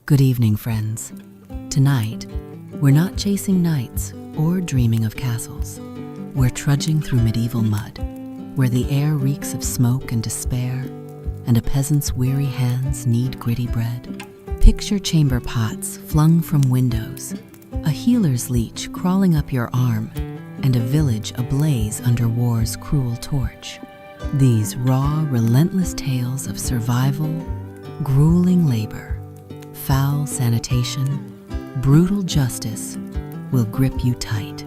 Good evening, friends. Tonight, we're not chasing knights or dreaming of castles. We're trudging through medieval mud, where the air reeks of smoke and despair, and a peasant's weary hands knead gritty bread. Picture chamber pots flung from windows, a healer's leech crawling up your arm, and a village ablaze under war's cruel torch. These raw, relentless tales of survival, grueling labor, foul sanitation, brutal justice will grip you tight.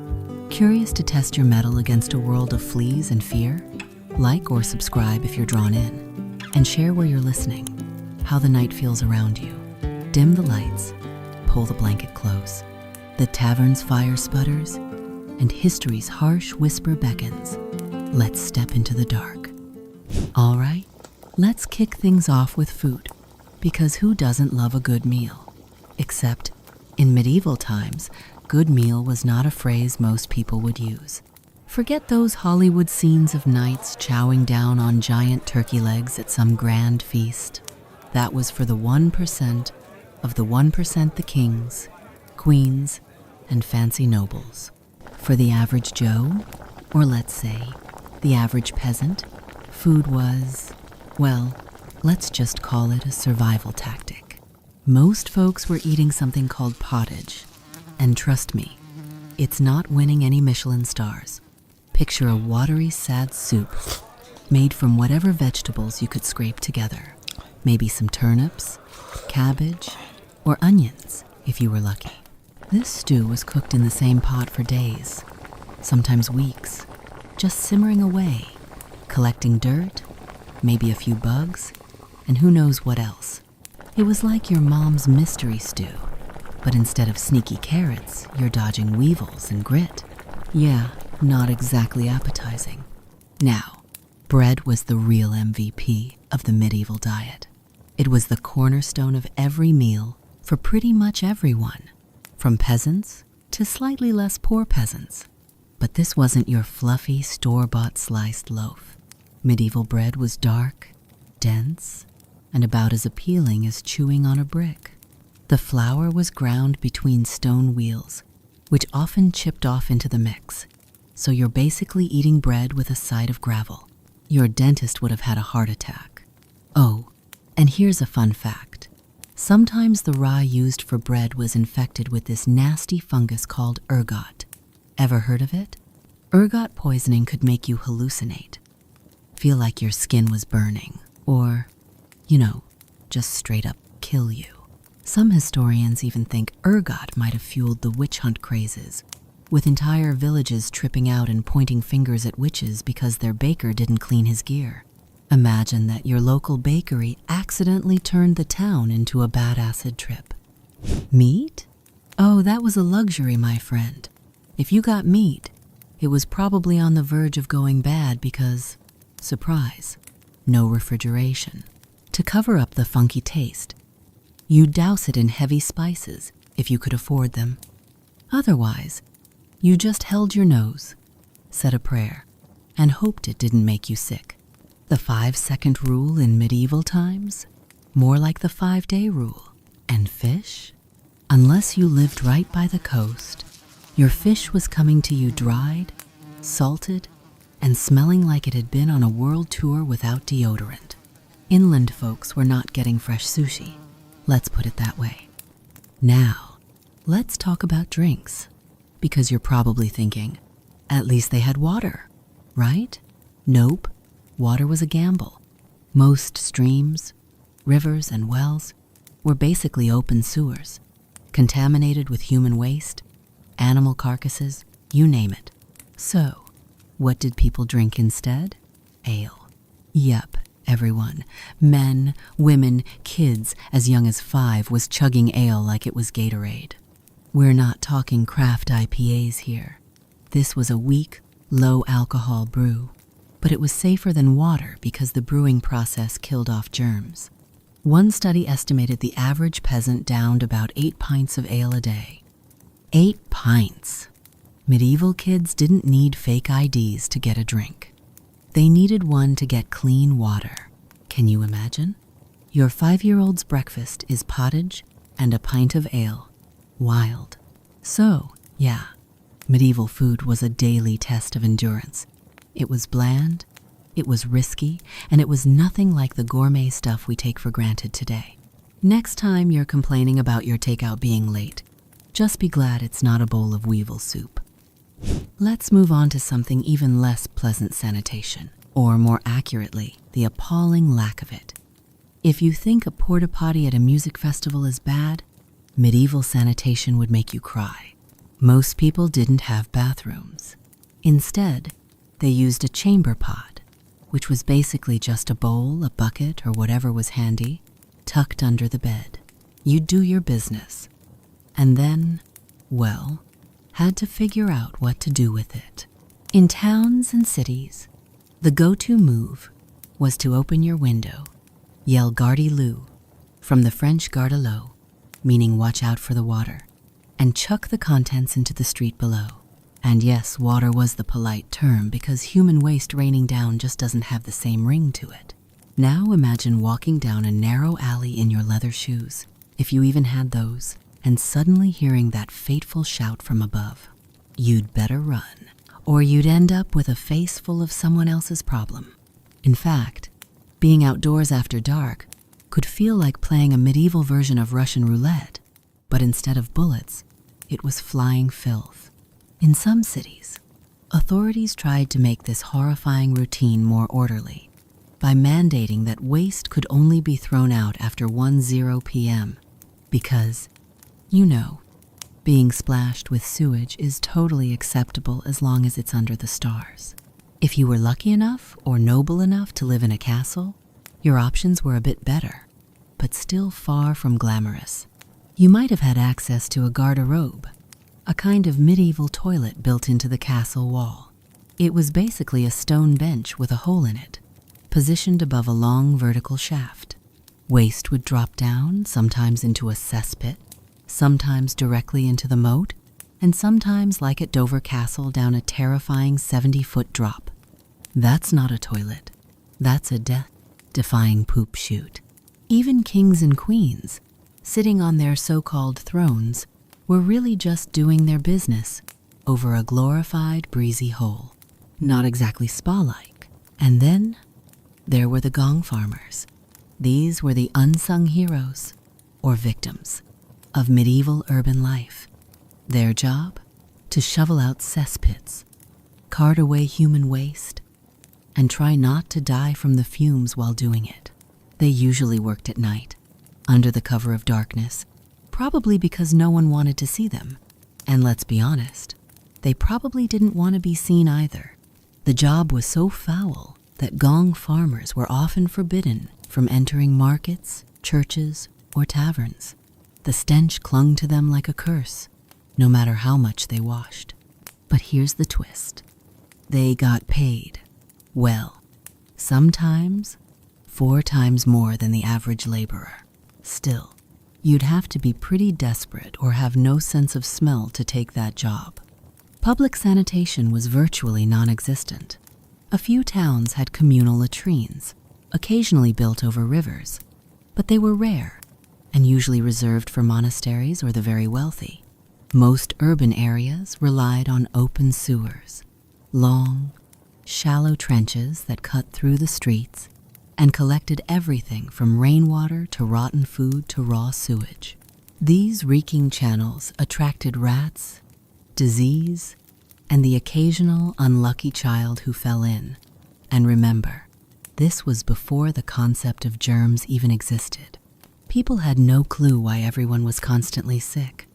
Curious to test your mettle against a world of fleas and fear? Like or subscribe if you're drawn in, and share where you're listening, how the night feels around you. Dim the lights, pull the blanket close. The tavern's fire sputters, and history's harsh whisper beckons. Let's step into the dark. All right, let's kick things off with food, because who doesn't love a good meal? Except, in medieval times, good meal was not a phrase most people would use. Forget those Hollywood scenes of knights chowing down on giant turkey legs at some grand feast. That was for the 1% of the 1%, the kings, queens, and fancy nobles. For the average Joe, or let's say, the average peasant, food was, well, let's just call it a survival tactic. Most folks were eating something called pottage. And trust me, it's not winning any Michelin stars. Picture a watery, sad soup made from whatever vegetables you could scrape together. Maybe some turnips, cabbage, or onions, if you were lucky. This stew was cooked in the same pot for days, sometimes weeks, just simmering away, collecting dirt, maybe a few bugs, and who knows what else. It was like your mom's mystery stew, but instead of sneaky carrots, you're dodging weevils and grit. Yeah, not exactly appetizing. Now, bread was the real MVP of the medieval diet. It was the cornerstone of every meal for pretty much everyone, from peasants to slightly less poor peasants. But this wasn't your fluffy, store-bought sliced loaf. Medieval bread was dark, dense, and about as appealing as chewing on a brick. The flour was ground between stone wheels, which often chipped off into the mix. So you're basically eating bread with a side of gravel. Your dentist would have had a heart attack. Oh, and here's a fun fact. Sometimes the rye used for bread was infected with this nasty fungus called ergot. Ever heard of it? Ergot poisoning could make you hallucinate, feel like your skin was burning, or, just straight up kill you. Some historians even think ergot might have fueled the witch hunt crazes, with entire villages tripping out and pointing fingers at witches because their baker didn't clean his gear. Imagine that your local bakery accidentally turned the town into a bad acid trip. Meat? Oh, that was a luxury, my friend. If you got meat, it was probably on the verge of going bad because, surprise, no refrigeration. To cover up the funky taste, you'd douse it in heavy spices if you could afford them. Otherwise, you just held your nose, said a prayer, and hoped it didn't make you sick. The 5-second rule in medieval times? More like the 5-day rule. And fish? Unless you lived right by the coast, your fish was coming to you dried, salted, and smelling like it had been on a world tour without deodorant. Inland folks were not getting fresh sushi. Let's put it that way. Now, let's talk about drinks. Because you're probably thinking, at least they had water, right? Nope, water was a gamble. Most streams, rivers, and wells were basically open sewers, contaminated with human waste, animal carcasses, you name it. So, what did people drink instead? Ale. Yep, everyone. Men, women, kids as young as 5 was chugging ale like it was Gatorade. We're not talking craft IPAs here. This was a weak, low-alcohol brew, but it was safer than water because the brewing process killed off germs. One study estimated the average peasant downed about 8 pints of ale a day. 8 pints! Medieval kids didn't need fake IDs to get a drink. They needed one to get clean water. Can you imagine? Your 5-year-old's breakfast is pottage, and a pint of ale. Wild. So, yeah, medieval food was a daily test of endurance. It was bland, it was risky, and it was nothing like the gourmet stuff we take for granted today. Next time you're complaining about your takeout being late, just be glad it's not a bowl of weevil soup. Let's move on to something even less pleasant: sanitation, or more accurately, the appalling lack of it. If you think a porta potty at a music festival is bad, medieval sanitation would make you cry. Most people didn't have bathrooms. Instead, they used a chamber pot, which was basically just a bowl, a bucket, or whatever was handy, tucked under the bed. You'd do your business, and then, well, had to figure out what to do with it. In towns and cities, the go-to move was to open your window, yell "Garde-Lou," from the French garde l'eau, meaning watch out for the water, and chuck the contents into the street below. And yes, water was the polite term because human waste raining down just doesn't have the same ring to it. Now imagine walking down a narrow alley in your leather shoes, if you even had those, and suddenly hearing that fateful shout from above. You'd better run, or you'd end up with a face full of someone else's problem. In fact, being outdoors after dark could feel like playing a medieval version of Russian roulette, but instead of bullets, it was flying filth. In some cities, authorities tried to make this horrifying routine more orderly by mandating that waste could only be thrown out after 1:0 p.m. because, you know, being splashed with sewage is totally acceptable as long as it's under the stars. If you were lucky enough or noble enough to live in a castle, your options were a bit better, but still far from glamorous. You might have had access to a garde-robe, a kind of medieval toilet built into the castle wall. It was basically a stone bench with a hole in it, positioned above a long vertical shaft. Waste would drop down, sometimes into a cesspit, sometimes directly into the moat, and sometimes, like at Dover Castle, down a terrifying 70-foot drop. That's not a toilet. That's a death-defying poop chute. Even kings and queens, sitting on their so-called thrones, were really just doing their business over a glorified breezy hole. Not exactly spa-like. And then there were the gong farmers. These were the unsung heroes, or victims, of medieval urban life. Their job? To shovel out cesspits, cart away human waste, and try not to die from the fumes while doing it. They usually worked at night, under the cover of darkness, probably because no one wanted to see them. And let's be honest, they probably didn't want to be seen either. The job was so foul that gong farmers were often forbidden from entering markets, churches, or taverns. The stench clung to them like a curse, no matter how much they washed. But here's the twist. They got paid. Well, sometimes 4 times more than the average laborer. Still, you'd have to be pretty desperate or have no sense of smell to take that job. Public sanitation was virtually non-existent. A few towns had communal latrines, occasionally built over rivers, but they were rare and usually reserved for monasteries or the very wealthy. Most urban areas relied on open sewers, long, shallow trenches that cut through the streets and collected everything from rainwater to rotten food to raw sewage. These reeking channels attracted rats, disease, and the occasional unlucky child who fell in. And remember, this was before the concept of germs even existed. People had no clue why everyone was constantly sick,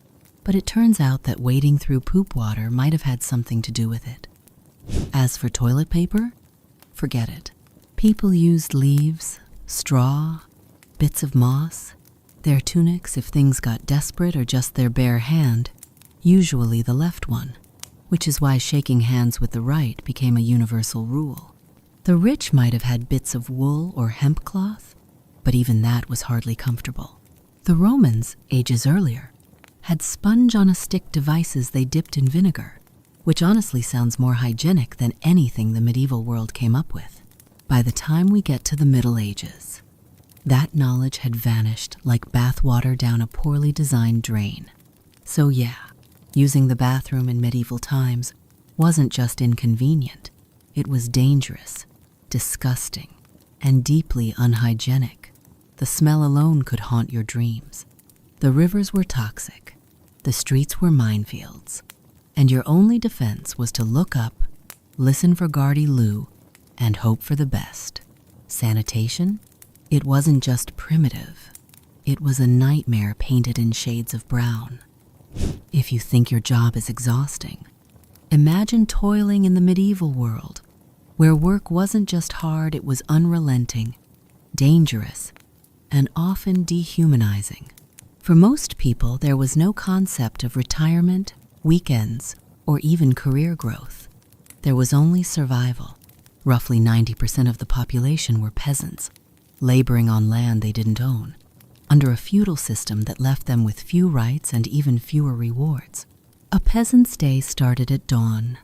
but it turns out that wading through poop water might have had something to do with it. As for toilet paper, forget it. People used leaves, straw, bits of moss, their tunics if things got desperate, or just their bare hand, usually the left one, which is why shaking hands with the right became a universal rule. The rich might have had bits of wool or hemp cloth, but even that was hardly comfortable. The Romans, ages earlier, had sponge-on-a-stick devices they dipped in vinegar, which honestly sounds more hygienic than anything the medieval world came up with. By the time we get to the Middle Ages, That knowledge had vanished like bathwater down a poorly designed drain. So yeah, using the bathroom in medieval times wasn't just inconvenient, it was dangerous, disgusting, and deeply unhygienic. The smell alone could haunt your dreams. The rivers were toxic, the streets were minefields, and your only defense was to look up, listen for Gardy Lou, and hope for the best. Sanitation? It wasn't just primitive. It was a nightmare painted in shades of brown. If you think your job is exhausting, imagine toiling in the medieval world, where work wasn't just hard, it was unrelenting, dangerous, and often dehumanizing. For most people, there was no concept of retirement, weekends, or even career growth. There was only survival. Roughly 90% of the population were peasants, laboring on land they didn't own, under a feudal system that left them with few rights and even fewer rewards. A peasant's day started at dawn,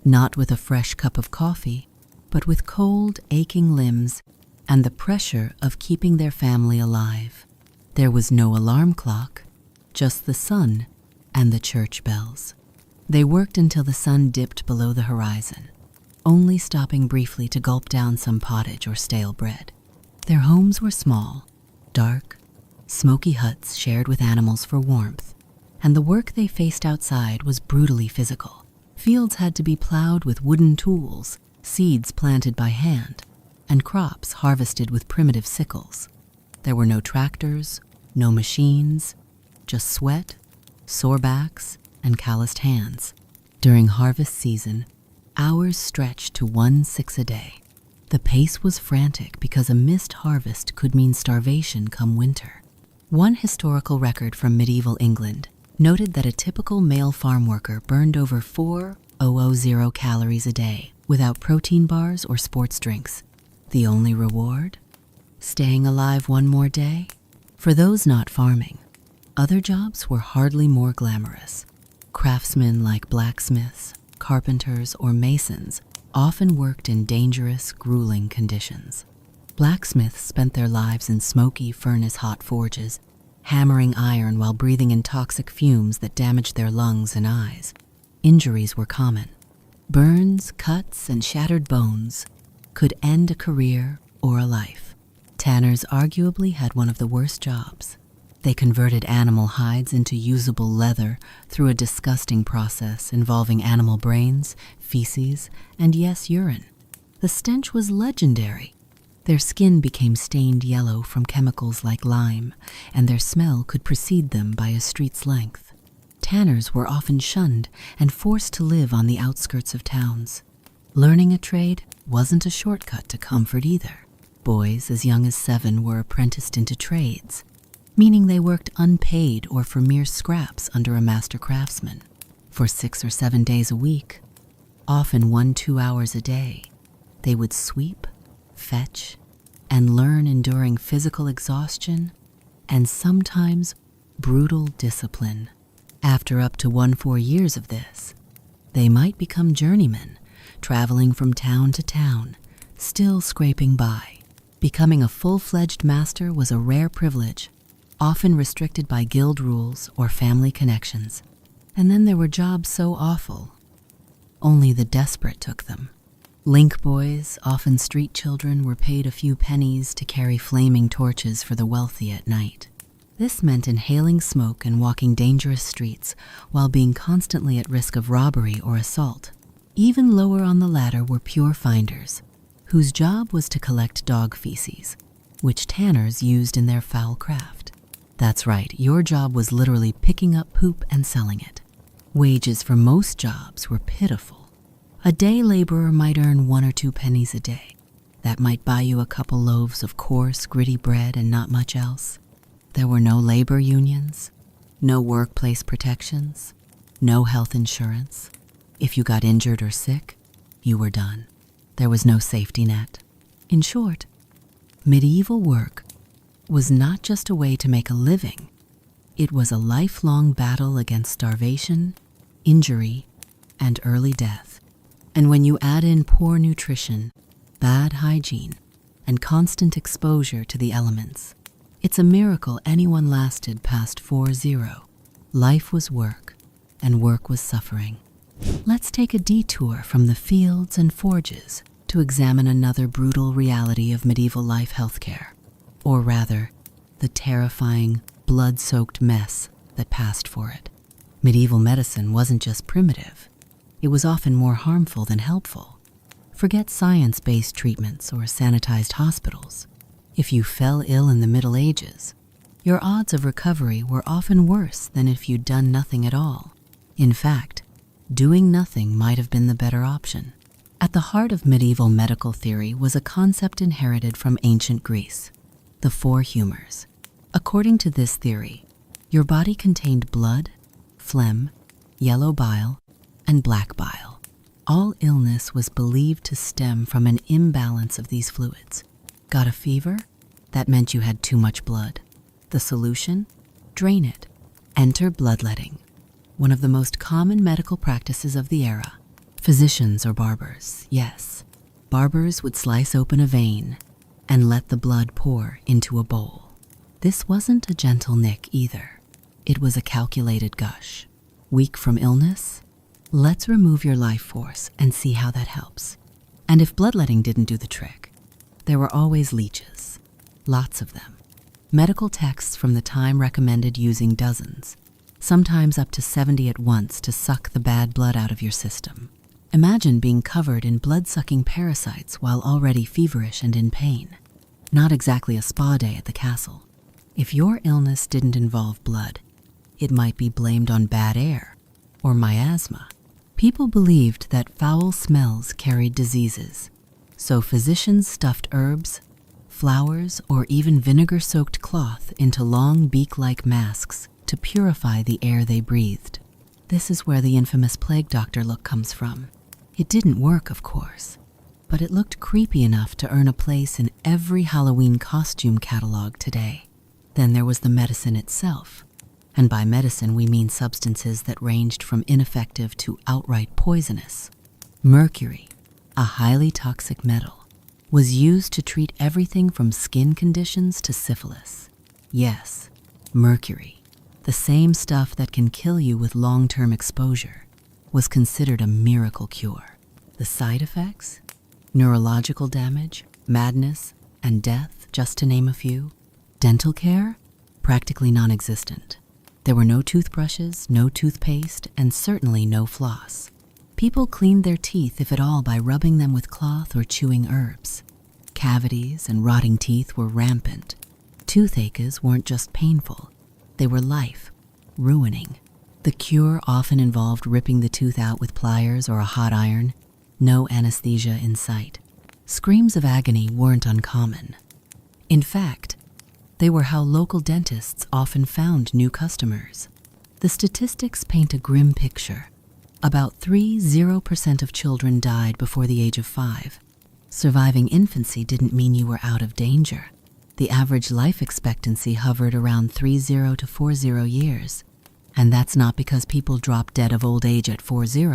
not with a fresh cup of coffee, but with cold, aching limbs and the pressure of keeping their family alive. There was no alarm clock, just the sun and the church bells. They worked until the sun dipped below the horizon, only stopping briefly to gulp down some pottage or stale bread. Their homes were small, dark, smoky huts shared with animals for warmth, and the work they faced outside was brutally physical. Fields had to be plowed with wooden tools, seeds planted by hand, and crops harvested with primitive sickles. There were no tractors, no machines, just sweat, sore backs, and calloused hands. During harvest season, hours stretched to 1/6 a day. The pace was frantic because a missed harvest could mean starvation come winter. One historical record from medieval England noted that a typical male farm worker burned over 4,000 calories a day without protein bars or sports drinks. The only reward? Staying alive one more day? For those not farming, other jobs were hardly more glamorous. Craftsmen like blacksmiths, carpenters, or masons often worked in dangerous, grueling conditions. Blacksmiths spent their lives in smoky, furnace-hot forges, hammering iron while breathing in toxic fumes that damaged their lungs and eyes. Injuries were common. Burns, cuts, and shattered bones could end a career or a life. Tanners arguably had one of the worst jobs. They converted animal hides into usable leather through a disgusting process involving animal brains, feces, and yes, urine. The stench was legendary. Their skin became stained yellow from chemicals like lime, and their smell could precede them by a street's length. Tanners were often shunned and forced to live on the outskirts of towns. Learning a trade wasn't a shortcut to comfort either. Boys as young as 7 were apprenticed into trades, meaning they worked unpaid or for mere scraps under a master craftsman. For 6 or 7 days a week, often 1-2 hours a day, they would sweep, fetch, and learn, enduring physical exhaustion and sometimes brutal discipline. After up to 1-4 years of this, they might become journeymen, traveling from town to town, still scraping by. Becoming a full-fledged master was a rare privilege, often restricted by guild rules or family connections. And then there were jobs so awful, only the desperate took them. Link boys, often street children, were paid a few pennies to carry flaming torches for the wealthy at night. This meant inhaling smoke and walking dangerous streets while being constantly at risk of robbery or assault. Even lower on the ladder were pure finders, whose job was to collect dog feces, which tanners used in their foul craft. That's right, your job was literally picking up poop and selling it. Wages for most jobs were pitiful. A day laborer might earn 1 or 2 pennies a day. That might buy you a couple loaves of coarse, gritty bread and not much else. There were no labor unions, no workplace protections, no health insurance. If you got injured or sick, you were done. There was no safety net. In short, medieval work was not just a way to make a living. It was a lifelong battle against starvation, injury, and early death. And when you add in poor nutrition, bad hygiene, and constant exposure to the elements. It's a miracle anyone lasted past 40. Life was work, and work was suffering. Let's take a detour from the fields and forges to examine another brutal reality of medieval life healthcare, or rather, the terrifying, blood-soaked mess that passed for it. Medieval medicine wasn't just primitive. It was often more harmful than helpful. Forget science-based treatments or sanitized hospitals. If you fell ill in the Middle Ages, your odds of recovery were often worse than if you'd done nothing at all. In fact, doing nothing might have been the better option. At the heart of medieval medical theory was a concept inherited from ancient Greece, the four humors. According to this theory, your body contained blood, phlegm, yellow bile, and black bile. All illness was believed to stem from an imbalance of these fluids. Got a fever? That meant you had too much blood. The solution? Drain it. Enter bloodletting, one of the most common medical practices of the era. Physicians or barbers, yes. Barbers would slice open a vein and let the blood pour into a bowl. This wasn't a gentle nick either. It was a calculated gush. Weak from illness? Let's remove your life force and see how that helps. And if bloodletting didn't do the trick, there were always leeches. Lots of them. Medical texts from the time recommended using dozens, sometimes up to 70 at once to suck the bad blood out of your system. Imagine being covered in blood-sucking parasites while already feverish and in pain. Not exactly a spa day at the castle. If your illness didn't involve blood, it might be blamed on bad air or miasma. People believed that foul smells carried diseases, so physicians stuffed herbs, flowers, or even vinegar-soaked cloth into long beak-like masks to purify the air they breathed. This is where the infamous plague doctor look comes from. It didn't work, of course, but it looked creepy enough to earn a place in every Halloween costume catalog today. Then there was the medicine itself. And by medicine, we mean substances that ranged from ineffective to outright poisonous. Mercury, a highly toxic metal, was used to treat everything from skin conditions to syphilis. Yes, mercury, the same stuff that can kill you with long-term exposure, was considered a miracle cure. The side effects? Neurological damage, madness, and death, just to name a few. Dental care? Practically non-existent. There were no toothbrushes, no toothpaste, and certainly no floss. People cleaned their teeth, if at all, by rubbing them with cloth or chewing herbs. Cavities and rotting teeth were rampant. Toothaches weren't just painful, they were life-ruining. The cure often involved ripping the tooth out with pliers or a hot iron, no anesthesia in sight. Screams of agony weren't uncommon. In fact, they were how local dentists often found new customers. The statistics paint a grim picture. About 30% of children died before the age of 5. Surviving infancy didn't mean you were out of danger. The average life expectancy hovered around 30 to 40 years. And that's not because people drop dead of old age at 40.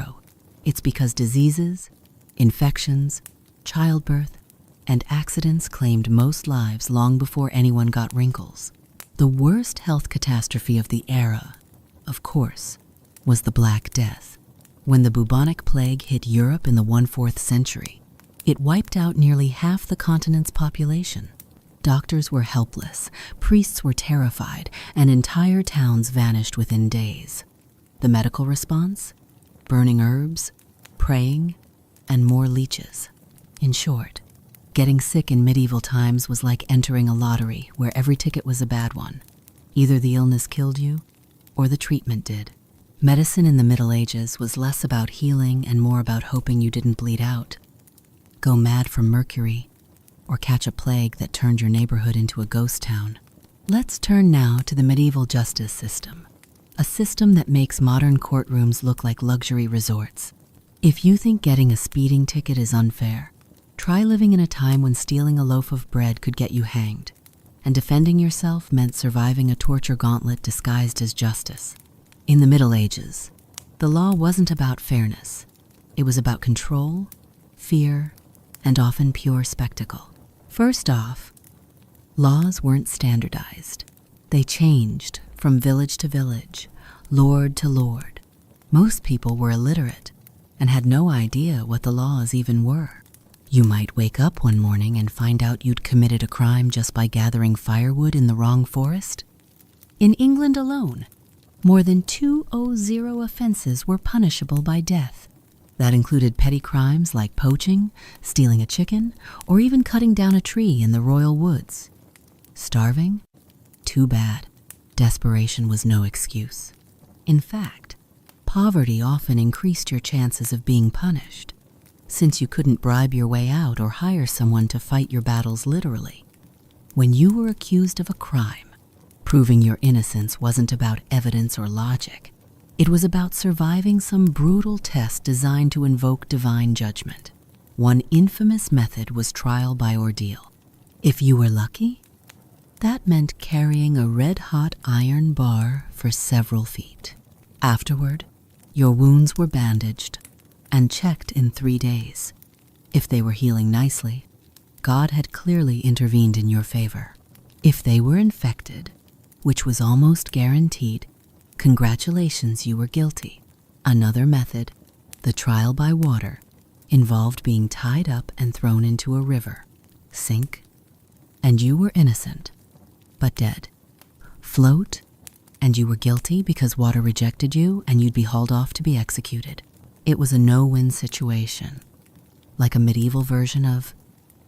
It's because diseases, infections, childbirth, and accidents claimed most lives long before anyone got wrinkles. The worst health catastrophe of the era, of course, was the Black Death. When the bubonic plague hit Europe in the 14th century, it wiped out nearly half the continent's population. Doctors were helpless, priests were terrified, and entire towns vanished within days. The medical response? Burning herbs, praying, and more leeches. In short, getting sick in medieval times was like entering a lottery where every ticket was a bad one. Either the illness killed you, or the treatment did. Medicine in the Middle Ages was less about healing and more about hoping you didn't bleed out, go mad from mercury, or catch a plague that turned your neighborhood into a ghost town. Let's turn now to the medieval justice system, a system that makes modern courtrooms look like luxury resorts. If you think getting a speeding ticket is unfair, try living in a time when stealing a loaf of bread could get you hanged, and defending yourself meant surviving a torture gauntlet disguised as justice. In the Middle Ages, the law wasn't about fairness. It was about control, fear, and often pure spectacle. First off, laws weren't standardized. They changed from village to village, lord to lord. Most people were illiterate and had no idea what the laws even were. You might wake up one morning and find out you'd committed a crime just by gathering firewood in the wrong forest. In England alone, more than 200 offenses were punishable by death. That included petty crimes like poaching, stealing a chicken, or even cutting down a tree in the royal woods. Starving? Too bad. Desperation was no excuse. In fact, poverty often increased your chances of being punished, since you couldn't bribe your way out or hire someone to fight your battles literally. When you were accused of a crime, proving your innocence wasn't about evidence or logic. It was about surviving some brutal test designed to invoke divine judgment. One infamous method was trial by ordeal. If you were lucky, that meant carrying a red-hot iron bar for several feet. Afterward, your wounds were bandaged and checked in 3 days. If they were healing nicely, God had clearly intervened in your favor. If they were infected, which was almost guaranteed, congratulations, you were guilty. Another method, the trial by water, involved being tied up and thrown into a river, sink, and you were innocent, but dead. Float, and you were guilty because water rejected you and you'd be hauled off to be executed. It was a no-win situation, like a medieval version of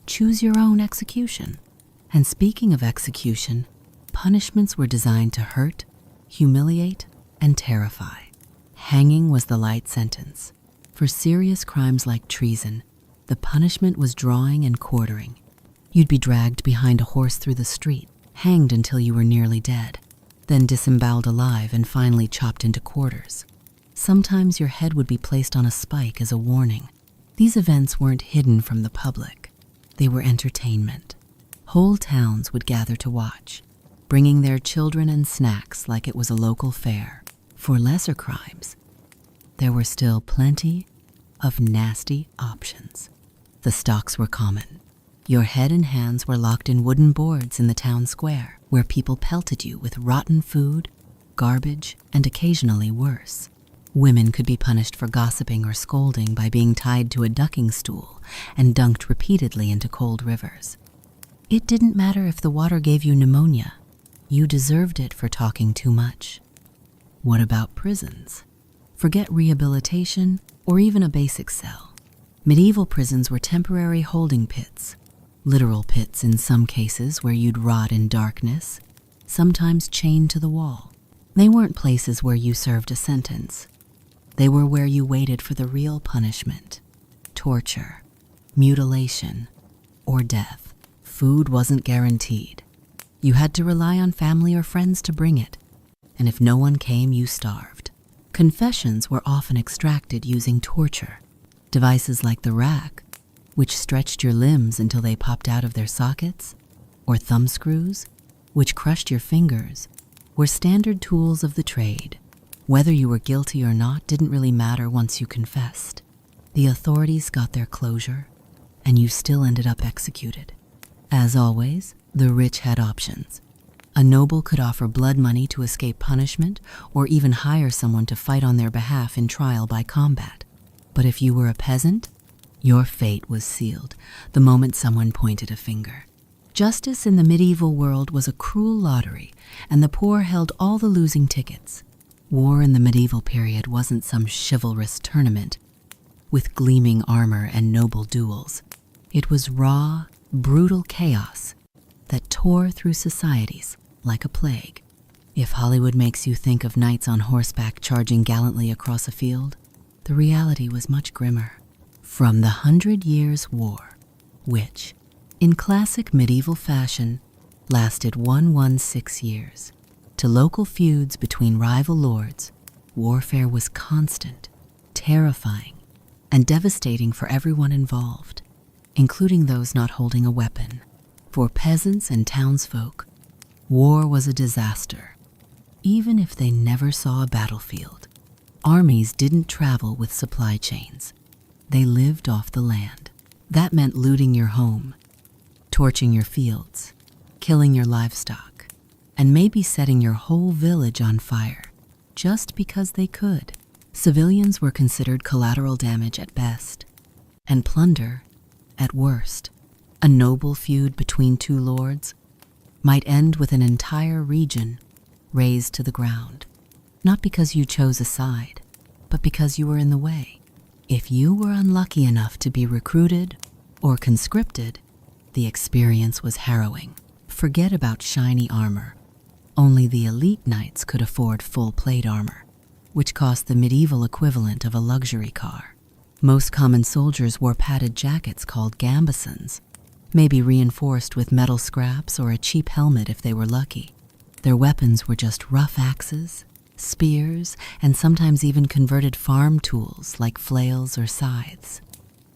choose your own execution. And speaking of execution, punishments were designed to hurt, humiliate, and terrify. Hanging was the light sentence. For serious crimes like treason, the punishment was drawing and quartering. You'd be dragged behind a horse through the street, hanged until you were nearly dead, then disemboweled alive and finally chopped into quarters. Sometimes your head would be placed on a spike as a warning. These events weren't hidden from the public. They were entertainment. Whole towns would gather to watch, bringing their children and snacks like it was a local fair. For lesser crimes, there were still plenty of nasty options. The stocks were common. Your head and hands were locked in wooden boards in the town square, where people pelted you with rotten food, garbage, and occasionally worse. Women could be punished for gossiping or scolding by being tied to a ducking stool and dunked repeatedly into cold rivers. It didn't matter if the water gave you pneumonia. You deserved it for talking too much. What about prisons? Forget rehabilitation or even a basic cell. Medieval prisons were temporary holding pits, literal pits in some cases where you'd rot in darkness, sometimes chained to the wall. They weren't places where you served a sentence. They were where you waited for the real punishment: torture, mutilation, or death. Food wasn't guaranteed. You had to rely on family or friends to bring it, and if no one came, you starved. Confessions were often extracted using torture. Devices like the rack, which stretched your limbs until they popped out of their sockets, or thumb screws, which crushed your fingers, were standard tools of the trade. Whether you were guilty or not didn't really matter once you confessed. The authorities got their closure, and you still ended up executed. As always, the rich had options. A noble could offer blood money to escape punishment, or even hire someone to fight on their behalf in trial by combat. But if you were a peasant, your fate was sealed the moment someone pointed a finger. Justice in the medieval world was a cruel lottery, and the poor held all the losing tickets. War in the medieval period wasn't some chivalrous tournament with gleaming armor and noble duels. It was raw, brutal chaos that tore through societies like a plague. If Hollywood makes you think of knights on horseback charging gallantly across a field, the reality was much grimmer. From the 100 Years' War, which, in classic medieval fashion, lasted 116 years, to local feuds between rival lords, warfare was constant, terrifying, and devastating for everyone involved, including those not holding a weapon. For peasants and townsfolk, war was a disaster, even if they never saw a battlefield. Armies didn't travel with supply chains. They lived off the land. That meant looting your home, torching your fields, killing your livestock, and maybe setting your whole village on fire, just because they could. Civilians were considered collateral damage at best, and plunder at worst. A noble feud between two lords might end with an entire region razed to the ground, not because you chose a side, but because you were in the way. If you were unlucky enough to be recruited or conscripted, the experience was harrowing. Forget about shiny armor. Only the elite knights could afford full plate armor, which cost the medieval equivalent of a luxury car. Most common soldiers wore padded jackets called gambesons, maybe reinforced with metal scraps or a cheap helmet if they were lucky. Their weapons were just rough axes, spears, and sometimes even converted farm tools like flails or scythes.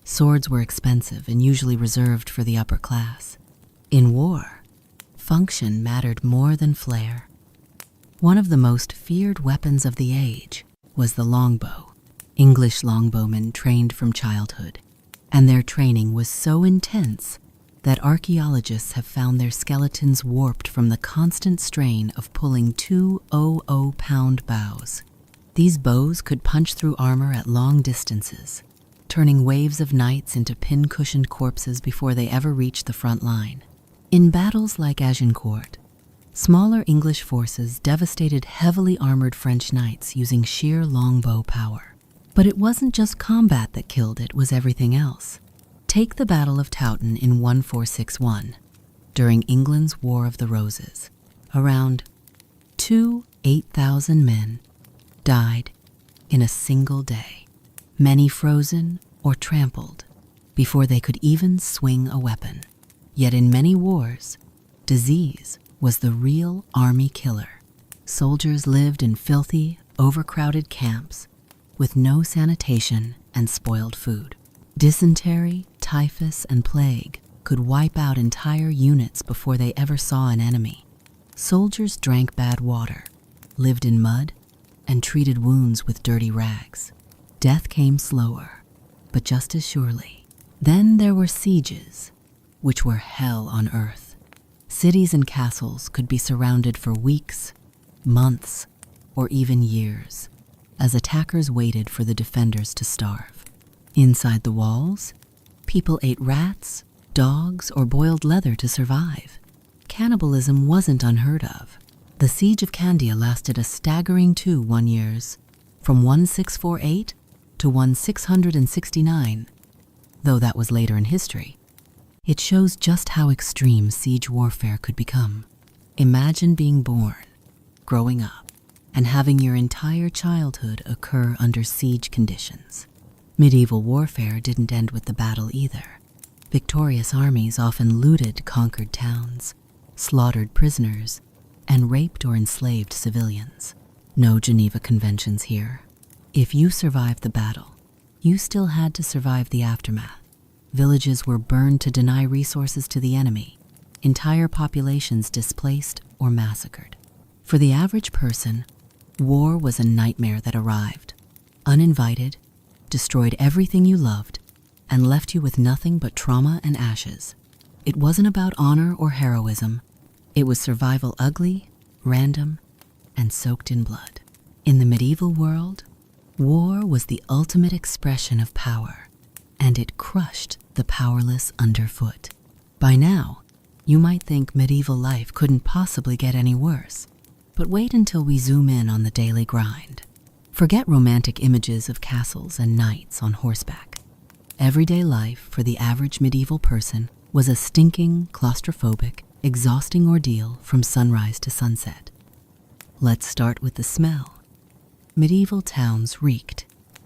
Swords were expensive and usually reserved for the upper class. In war, function mattered more than flair. One of the most feared weapons of the age was the longbow. English longbowmen trained from childhood, and their training was so intense that archaeologists have found their skeletons warped from the constant strain of pulling 200-pound bows. These bows could punch through armor at long distances, turning waves of knights into pin-cushioned corpses before they ever reached the front line. In battles like Agincourt, smaller English forces devastated heavily armored French knights using sheer longbow power. But it wasn't just combat that killed, it was everything else. Take the Battle of Towton in 1461, during England's War of the Roses. Around 8,000 men died in a single day, many frozen or trampled before they could even swing a weapon. Yet in many wars, disease was the real army killer. Soldiers lived in filthy, overcrowded camps with no sanitation and spoiled food. Dysentery, typhus, and plague could wipe out entire units before they ever saw an enemy. Soldiers drank bad water, lived in mud, and treated wounds with dirty rags. Death came slower, but just as surely. Then there were sieges, which were hell on earth. Cities and castles could be surrounded for weeks, months, or even years, as attackers waited for the defenders to starve. Inside the walls, people ate rats, dogs, or boiled leather to survive. Cannibalism wasn't unheard of. The Siege of Candia lasted a staggering 21 years, from 1648 to 1669, though that was later in history. It shows just how extreme siege warfare could become. Imagine being born, growing up, and having your entire childhood occur under siege conditions. Medieval warfare didn't end with the battle either. Victorious armies often looted conquered towns, slaughtered prisoners, and raped or enslaved civilians. No Geneva Conventions here. If you survived the battle, you still had to survive the aftermath. Villages were burned to deny resources to the enemy, entire populations displaced or massacred. For the average person, war was a nightmare that arrived, uninvited, destroyed everything you loved, and left you with nothing but trauma and ashes. It wasn't about honor or heroism. It was survival ugly, random, and soaked in blood. In the medieval world, war was the ultimate expression of power, and it crushed the powerless underfoot. By now, you might think medieval life couldn't possibly get any worse. But wait until we zoom in on the daily grind. Forget romantic images of castles and knights on horseback. Everyday life for the average medieval person was a stinking, claustrophobic, exhausting ordeal from sunrise to sunset. Let's start with the smell. Medieval towns reeked.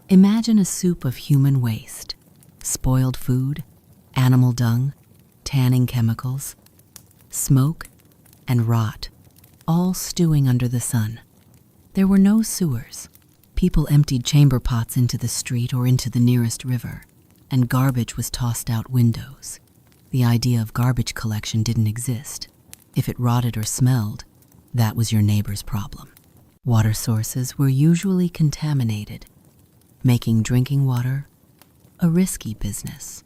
Imagine a soup of human waste, spoiled food, animal dung, tanning chemicals, smoke, and rot, all stewing under the sun. There were no sewers. People emptied chamber pots into the street or into the nearest river, and garbage was tossed out windows. The idea of garbage collection didn't exist. If it rotted or smelled, that was your neighbor's problem. Water sources were usually contaminated, making drinking water a risky business.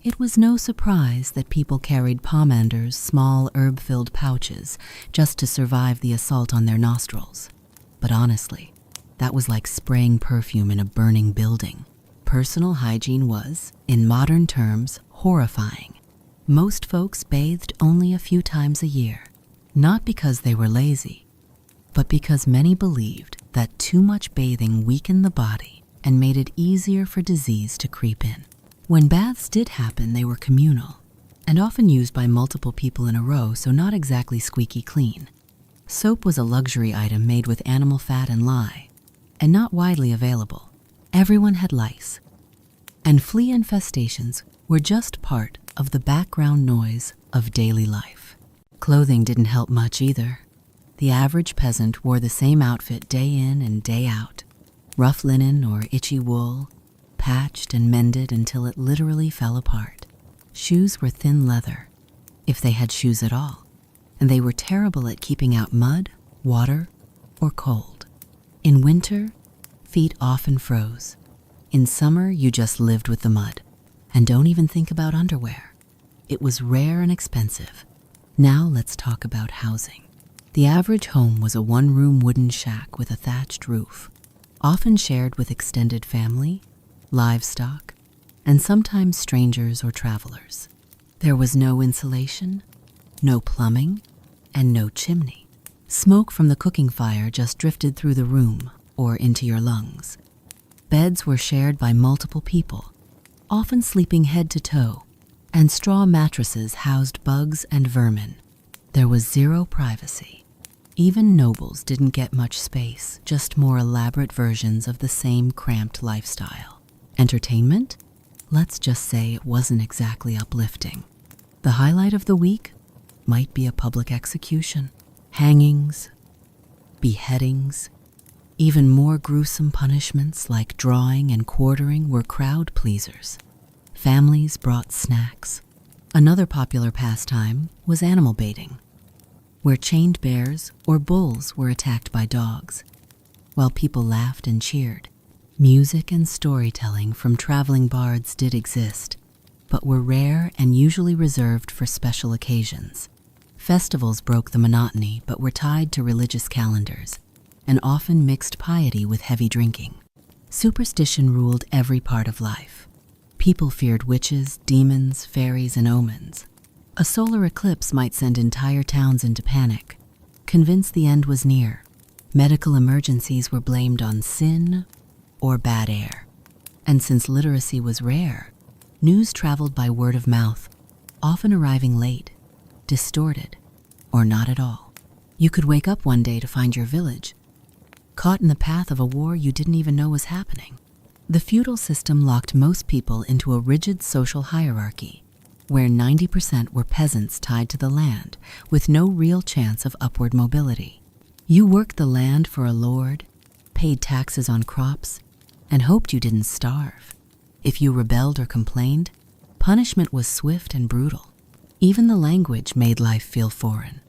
It was no surprise that people carried pomanders, small herb-filled pouches, just to survive the assault on their nostrils. But honestly, that was like spraying perfume in a burning building. Personal hygiene was, in modern terms, horrifying. Most folks bathed only a few times a year, not because they were lazy, but because many believed that too much bathing weakened the body and made it easier for disease to creep in. When baths did happen, they were communal, and often used by multiple people in a row, so not exactly squeaky clean. Soap was a luxury item made with animal fat and lye, and not widely available. Everyone had lice, and flea infestations were just part of the background noise of daily life. Clothing didn't help much either. The average peasant wore the same outfit day in and day out, rough linen or itchy wool, patched and mended until it literally fell apart. Shoes were thin leather, if they had shoes at all, and they were terrible at keeping out mud, water, or cold. In winter, feet often froze. In summer, you just lived with the mud. And don't even think about underwear. It was rare and expensive. Now let's talk about housing. The average home was a one-room wooden shack with a thatched roof, often shared with extended family, livestock, and sometimes strangers or travelers. There was no insulation, no plumbing, and no chimney. Smoke from the cooking fire just drifted through the room or into your lungs. Beds were shared by multiple people, often sleeping head to toe, and straw mattresses housed bugs and vermin. There was zero privacy. Even nobles didn't get much space, just more elaborate versions of the same cramped lifestyle. Entertainment? Let's just say it wasn't exactly uplifting. The highlight of the week might be a public execution, hangings, beheadings. Even more gruesome punishments like drawing and quartering were crowd pleasers. Families brought snacks. Another popular pastime was animal baiting, where chained bears or bulls were attacked by dogs, while people laughed and cheered. Music and storytelling from traveling bards did exist, but were rare and usually reserved for special occasions. Festivals broke the monotony but were tied to religious calendars, and often mixed piety with heavy drinking. Superstition ruled every part of life. People feared witches, demons, fairies, and omens. A solar eclipse might send entire towns into panic, convinced the end was near. Medical emergencies were blamed on sin or bad air. And since literacy was rare, news traveled by word of mouth, often arriving late, distorted, or not at all. You could wake up one day to find your village caught in the path of a war you didn't even know was happening. The feudal system locked most people into a rigid social hierarchy, where 90% were peasants tied to the land, with no real chance of upward mobility. You worked the land for a lord, paid taxes on crops, and hoped you didn't starve. If you rebelled or complained, punishment was swift and brutal. Even the language made life feel foreign.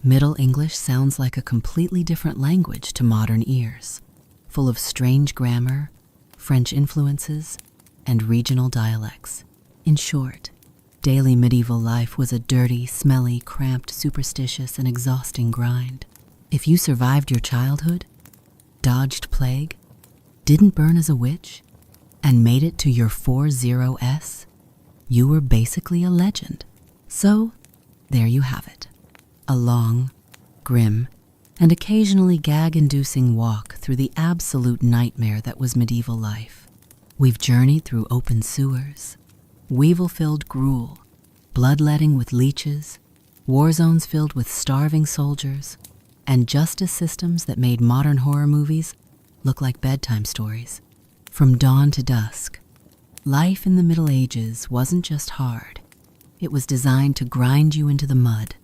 Middle English sounds like a completely different language to modern ears, full of strange grammar, French influences, and regional dialects. In short, daily medieval life was a dirty, smelly, cramped, superstitious, and exhausting grind. If you survived your childhood, dodged plague, didn't burn as a witch, and made it to your 40s, you were basically a legend. So, there you have it. A long, grim, and occasionally gag-inducing walk through the absolute nightmare that was medieval life. We've journeyed through open sewers, weevil-filled gruel, bloodletting with leeches, war zones filled with starving soldiers, and justice systems that made modern horror movies look like bedtime stories. From dawn to dusk, life in the Middle Ages wasn't just hard. It was designed to grind you into the mud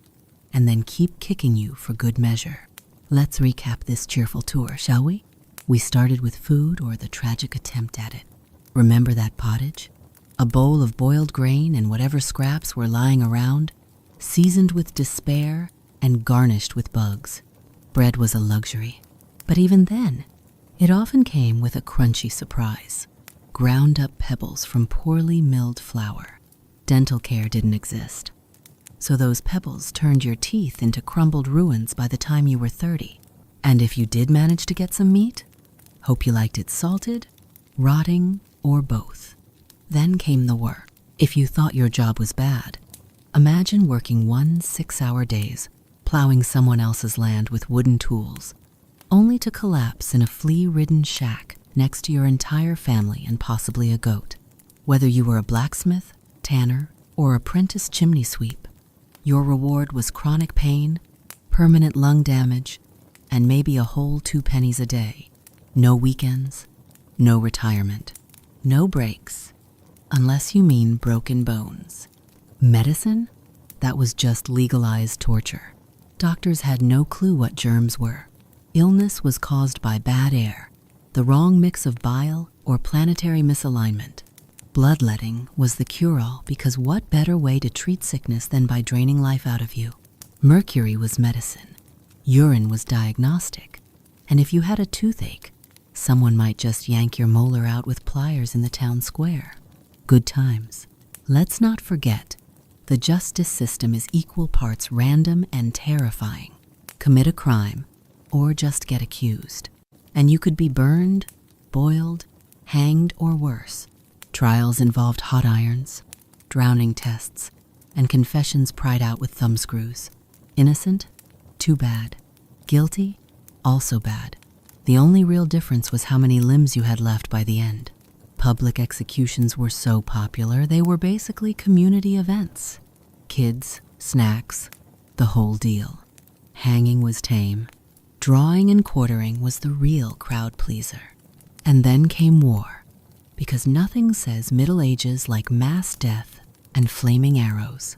and then keep kicking you for good measure. Let's recap this cheerful tour, shall we? We started with food, or the tragic attempt at it. Remember that pottage? A bowl of boiled grain and whatever scraps were lying around, seasoned with despair and garnished with bugs. Bread was a luxury, but even then, it often came with a crunchy surprise. Ground up pebbles from poorly milled flour, Dental care didn't exist. So those pebbles turned your teeth into crumbled ruins by the time you were 30. And if you did manage to get some meat, hope you liked it salted, rotting, or both. Then came the work. If you thought your job was bad, imagine working 6-hour days, plowing someone else's land with wooden tools, only to collapse in a flea-ridden shack next to your entire family and possibly a goat. Whether you were a blacksmith, tanner, or apprentice chimney sweep, your reward was chronic pain, permanent lung damage, and maybe a whole 2 pennies a day. No weekends, no retirement, no breaks, unless you mean broken bones. Medicine? That was just legalized torture. Doctors had no clue what germs were. Illness was caused by bad air, the wrong mix of bile, or planetary misalignment. Bloodletting was the cure-all because what better way to treat sickness than by draining life out of you? Mercury was medicine. Urine was diagnostic. And if you had a toothache, someone might just yank your molar out with pliers in the town square. Good times. Let's not forget, the justice system is equal parts random and terrifying. Commit a crime, or just get accused, and you could be burned, boiled, hanged, or worse. Trials involved hot irons, drowning tests, and confessions pried out with thumbscrews. Innocent? Too bad. Guilty? Also bad. The only real difference was how many limbs you had left by the end. Public executions were so popular, they were basically community events. Kids, snacks, the whole deal. Hanging was tame. Drawing and quartering was the real crowd pleaser. And then came war, because nothing says Middle Ages like mass death and flaming arrows.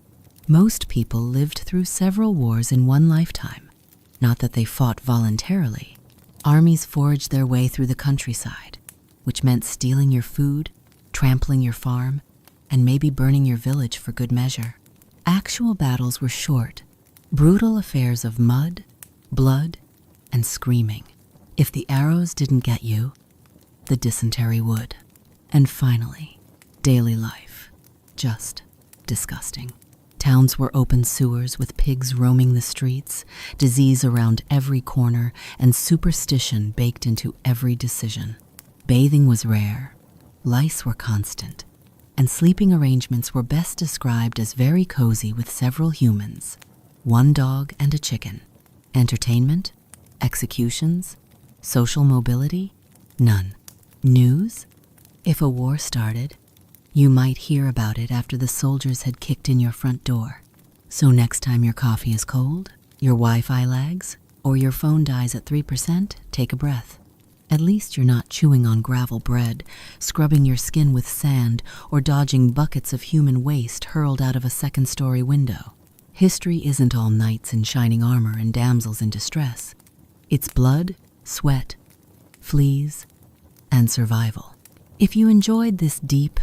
Most people lived through several wars in one lifetime. Not that they fought voluntarily. Armies forged their way through the countryside, which meant stealing your food, trampling your farm, and maybe burning your village for good measure. Actual battles were short, brutal affairs of mud, blood, and screaming. If the arrows didn't get you, the dysentery would. And finally, daily life. Just disgusting. Towns were open sewers with pigs roaming the streets, disease around every corner, and superstition baked into every decision. Bathing was rare, lice were constant, and sleeping arrangements were best described as very cozy with several humans, 1 dog and a chicken. Entertainment? Executions? Social mobility? None. News? If a war started, you might hear about it after the soldiers had kicked in your front door. So next time your coffee is cold, your Wi-Fi lags, or your phone dies at 3%, take a breath. At least you're not chewing on gravel bread, scrubbing your skin with sand, or dodging buckets of human waste hurled out of a second-story window. History isn't all knights in shining armor and damsels in distress. It's blood, sweat, fleas, and survival. If you enjoyed this deep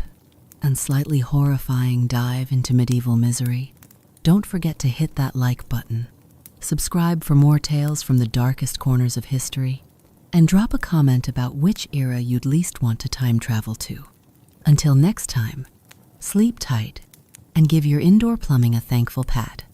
and slightly horrifying dive into medieval misery, don't forget to hit that like button, subscribe for more tales from the darkest corners of history, and drop a comment about which era you'd least want to time travel to. Until next time, sleep tight and give your indoor plumbing a thankful pat.